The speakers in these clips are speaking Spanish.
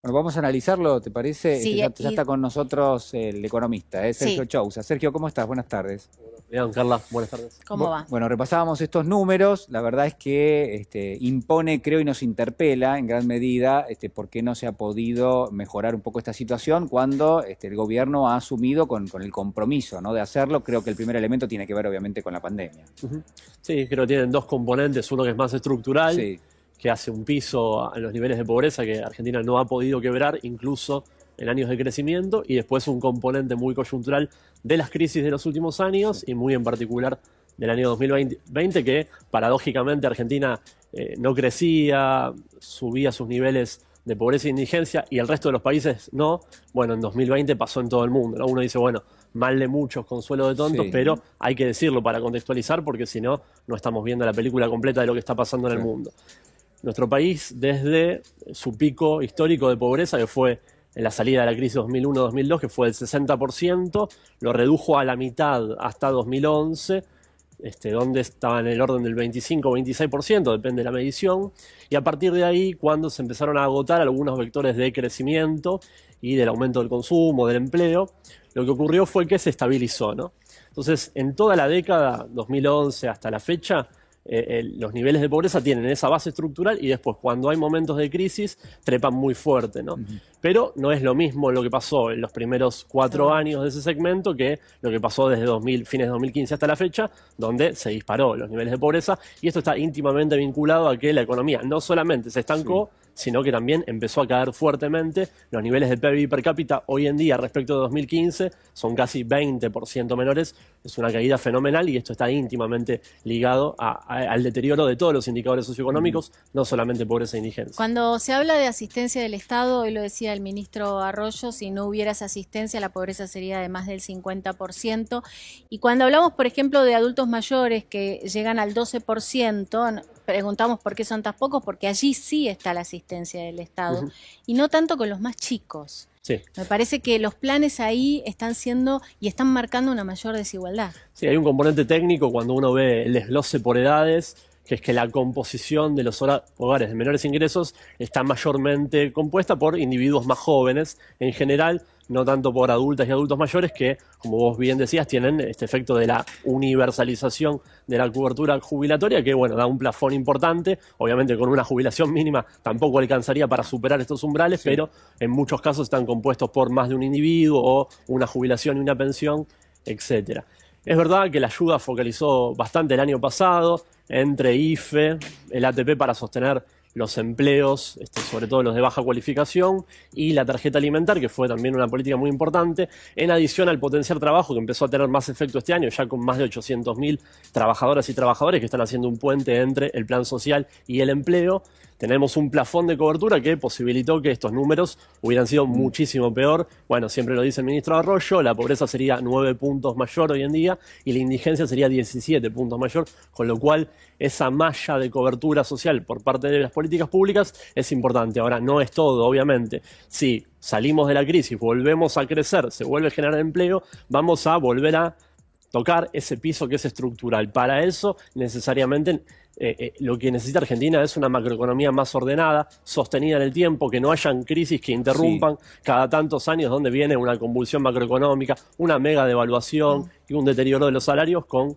Bueno, vamos a analizarlo, ¿te parece? Sí, Ya está con nosotros el economista, Sergio sí, Chousa. Sergio, ¿cómo estás? Buenas tardes. Bien, Carla, buenas tardes. ¿cómo va? Bueno, repasábamos estos números. La verdad es que impone, creo, y nos interpela en gran medida por qué no se ha podido mejorar un poco esta situación cuando el gobierno ha asumido con el compromiso, ¿no?, de hacerlo. Creo que el primer elemento tiene que ver, obviamente, con la pandemia. Ujú. Sí, creo que tienen dos componentes, uno que es más estructural, Sí, que hace un piso a los niveles de pobreza que Argentina no ha podido quebrar, incluso en años de crecimiento, y después un componente muy coyuntural de las crisis de los últimos sí. años, y muy en particular del año 2020, que paradójicamente Argentina no crecía, subía sus niveles de pobreza e indigencia, y el resto de los países no. Bueno, en 2020 pasó en todo el mundo, ¿no? Uno dice, bueno, mal de muchos, consuelo de tontos, Sí, pero hay que decirlo para contextualizar, porque si no, no estamos viendo la película completa de lo que está pasando en el claro. mundo. Nuestro país, desde su pico histórico de pobreza, que fue en la salida de la crisis 2001-2002, que fue del 60%, lo redujo a la mitad hasta 2011, donde estaba en el orden del 25-26%, depende de la medición, y a partir de ahí, cuando se empezaron a agotar algunos vectores de crecimiento y del aumento del consumo, del empleo, lo que ocurrió fue que se estabilizó, ¿no? Entonces, en toda la década 2011 hasta la fecha, los niveles de pobreza tienen esa base estructural y después cuando hay momentos de crisis trepan muy fuerte, ¿no? Ujú. Pero no es lo mismo lo que pasó en los primeros 4 años de ese segmento que lo que pasó desde fines de 2015 hasta la fecha, donde se disparó los niveles de pobreza, y esto está íntimamente vinculado a que la economía no solamente se Sí. estancó, sino que también empezó a caer fuertemente. Los niveles de PIB per cápita hoy en día respecto de 2015 son casi 20% menores. Es una caída fenomenal y esto está íntimamente ligado al deterioro de todos los indicadores Ujú. socioeconómicos, no solamente pobreza e indigencia. Cuando se habla de asistencia del Estado, hoy lo decía el ministro Arroyo, si no hubiera esa asistencia, la pobreza sería de más del 50%. Y cuando hablamos, por ejemplo, de adultos mayores que llegan al 12%, preguntamos por qué son tan pocos, porque allí sí está la asistencia del Estado, Ujú. y no tanto con los más chicos. Sí. Me parece que los planes ahí están siendo y están marcando una mayor desigualdad. Sí, hay un componente técnico cuando uno ve el desglose por edades, que es que la composición de los hogares de menores ingresos está mayormente compuesta por individuos más jóvenes en general, no tanto por adultas y adultos mayores que, como vos bien decías, tienen este efecto de la universalización de la cobertura jubilatoria, que bueno, da un plafón importante. Obviamente con una jubilación mínima tampoco alcanzaría para superar estos umbrales, Sí. pero en muchos casos están compuestos por más de un individuo o una jubilación y una pensión, etcétera. Es verdad que la ayuda focalizó bastante el año pasado entre IFE, el ATP para sostener los empleos, sobre todo los de baja cualificación, y la tarjeta alimentar, que fue también una política muy importante, en adición al potenciar trabajo, que empezó a tener más efecto este año, ya con más de 800.000 trabajadoras y trabajadores que están haciendo un puente entre el plan social y el empleo. Tenemos un plafón de cobertura que posibilitó que estos números hubieran sido Mm. muchísimo peor. Bueno, siempre lo dice el ministro Arroyo, la pobreza sería 9 puntos mayor hoy en día y la indigencia sería 17 puntos mayor, con lo cual esa malla de cobertura social por parte de las políticas públicas es importante. Ahora, no es todo, obviamente. Si salimos de la crisis, volvemos a crecer, se vuelve a generar empleo, vamos a volver a tocar ese piso que es estructural. Para eso, necesariamente, lo que necesita Argentina es una macroeconomía más ordenada, sostenida en el tiempo, que no hayan crisis que Sí. interrumpan cada tantos años donde viene una convulsión macroeconómica, una mega devaluación y un deterioro de los salarios con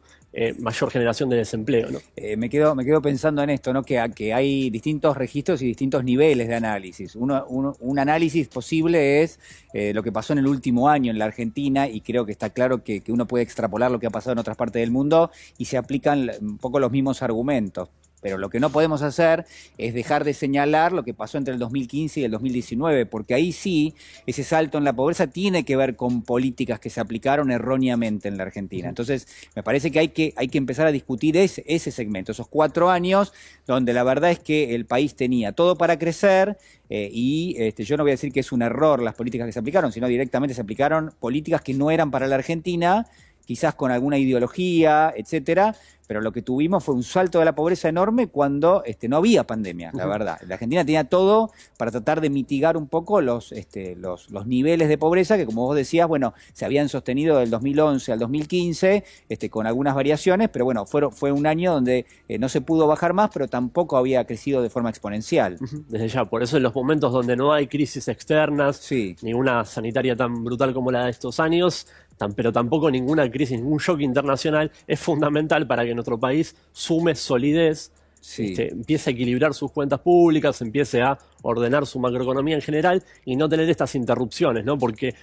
mayor generación de desempleo, ¿no? Me quedo pensando en esto, ¿no? Que hay distintos registros y distintos niveles de análisis. Un análisis posible es lo que pasó en el último año en la Argentina, y creo que está claro que uno puede extrapolar lo que ha pasado en otras partes del mundo y se aplican un poco los mismos argumentos. Pero lo que no podemos hacer es dejar de señalar lo que pasó entre el 2015 y el 2019, porque ahí sí, ese salto en la pobreza tiene que ver con políticas que se aplicaron erróneamente en la Argentina. Entonces, me parece que hay que empezar a discutir ese segmento, esos 4 años donde la verdad es que el país tenía todo para crecer, yo no voy a decir que es un error las políticas que se aplicaron, sino directamente se aplicaron políticas que no eran para la Argentina, quizás con alguna ideología, etcétera, pero lo que tuvimos fue un salto de la pobreza enorme cuando no había pandemia, la verdad. La Argentina tenía todo para tratar de mitigar un poco los niveles de pobreza que, como vos decías, bueno, se habían sostenido del 2011 al 2015, con algunas variaciones, pero bueno, fue un año donde no se pudo bajar más, pero tampoco había crecido de forma exponencial. Desde ya, por eso en los momentos donde no hay crisis externas, Sí. ni una sanitaria tan brutal como la de estos años, pero tampoco ninguna crisis, ningún shock internacional, es fundamental para que nuestro país sume solidez, Sí. empiece a equilibrar sus cuentas públicas, empiece a ordenar su macroeconomía en general y no tener estas interrupciones, ¿no? Porque,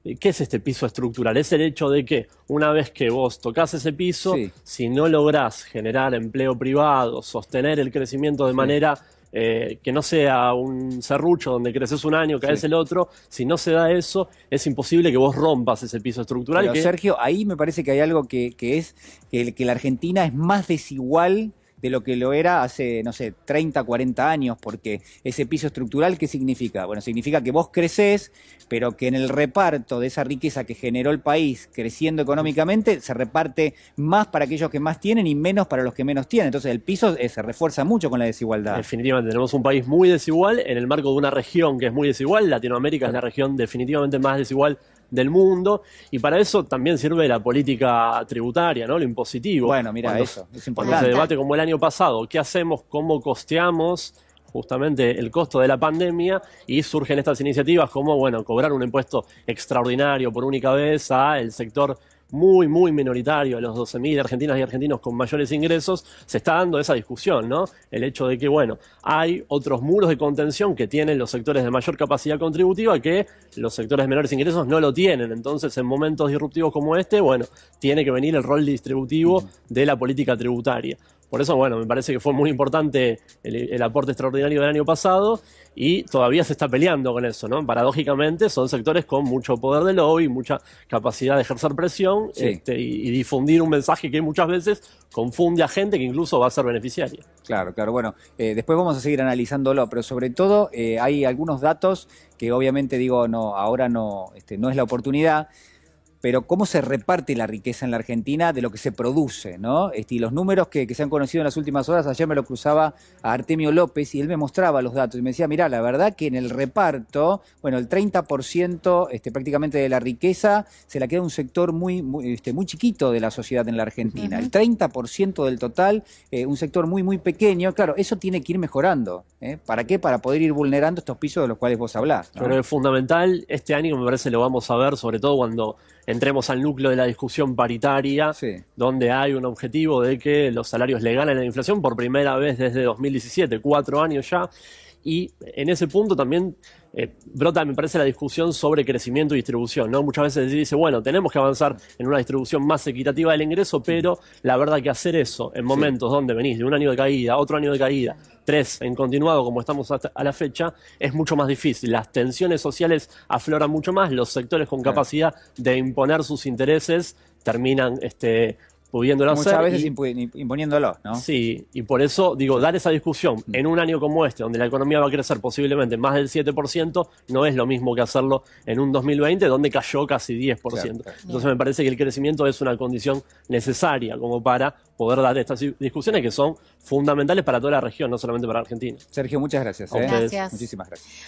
¿qué es este piso estructural? Es el hecho de que una vez que vos tocas ese piso, Sí. si no lográs generar empleo privado, sostener el crecimiento de manera que no sea un serrucho donde creces un año, caes el otro, si no se da eso, es imposible que vos rompas ese piso estructural. Pero, Sergio, ahí me parece que hay algo que es que la Argentina es más desigual de lo que lo era hace, no sé, 30, 40 años, porque ese piso estructural, ¿qué significa? Bueno, significa que vos crecés, pero que en el reparto de esa riqueza que generó el país creciendo económicamente, se reparte más para aquellos que más tienen y menos para los que menos tienen. Entonces el piso se refuerza mucho con la desigualdad. Definitivamente, tenemos un país muy desigual en el marco de una región que es muy desigual. Latinoamérica es la región definitivamente más desigual del mundo, y para eso también sirve la política tributaria, ¿no? Lo impositivo. Bueno, mira, eso es Cuando importante. se debate como el año pasado, ¿qué hacemos? ¿Cómo costeamos justamente el costo de la pandemia? Y surgen estas iniciativas como, bueno, cobrar un impuesto extraordinario por única vez a el sector muy, muy minoritario, a los 12.000 argentinas y argentinos con mayores ingresos. Se está dando esa discusión, ¿no? El hecho de que, bueno, hay otros muros de contención que tienen los sectores de mayor capacidad contributiva que los sectores de menores ingresos no lo tienen. Entonces, en momentos disruptivos como este, bueno, tiene que venir el rol distributivo de la política tributaria. Por eso, bueno, me parece que fue muy importante el aporte extraordinario del año pasado y todavía se está peleando con eso, ¿no? Paradójicamente, son sectores con mucho poder de lobby, mucha capacidad de ejercer presión, Sí. y difundir un mensaje que muchas veces confunde a gente que incluso va a ser beneficiaria. Claro, claro. Bueno, después vamos a seguir analizándolo, pero sobre todo hay algunos datos que obviamente digo, no, ahora no, no es la oportunidad. Pero cómo se reparte la riqueza en la Argentina de lo que se produce, ¿no? Y los números que se han conocido en las últimas horas, ayer me lo cruzaba a Artemio López y él me mostraba los datos y me decía, mirá, la verdad que en el reparto, bueno, el 30% prácticamente de la riqueza se la queda un sector muy chiquito de la sociedad en la Argentina. El 30% del total, un sector muy, muy pequeño. Claro, eso tiene que ir mejorando. ¿Para qué? Para poder ir vulnerando estos pisos de los cuales vos hablás, ¿no? Yo creo que es fundamental. Este año me parece lo vamos a ver, sobre todo cuando entremos al núcleo de la discusión paritaria, Sí. donde hay un objetivo de que los salarios le ganen a la inflación por primera vez desde 2017, 4 años ya. Y en ese punto también brota, me parece, la discusión sobre crecimiento y distribución, ¿no? Muchas veces se dice, bueno, tenemos que avanzar en una distribución más equitativa del ingreso, pero la verdad que hacer eso en momentos donde venís de un año de caída, otro año de caída, 3 en continuado como estamos hasta a la fecha, es mucho más difícil. Las tensiones sociales afloran mucho más, los sectores con capacidad de imponer sus intereses terminan pudiéndolo hacer. Muchas veces imponiéndolo, ¿no? Sí, y por eso, digo, dar esa discusión en un año como este, donde la economía va a crecer posiblemente más del 7%, no es lo mismo que hacerlo en un 2020, donde cayó casi 10%. Claro. Entonces me parece que el crecimiento es una condición necesaria como para poder dar estas discusiones que son fundamentales para toda la región, no solamente para Argentina. Sergio, muchas gracias. A ustedes. Gracias. Muchísimas gracias.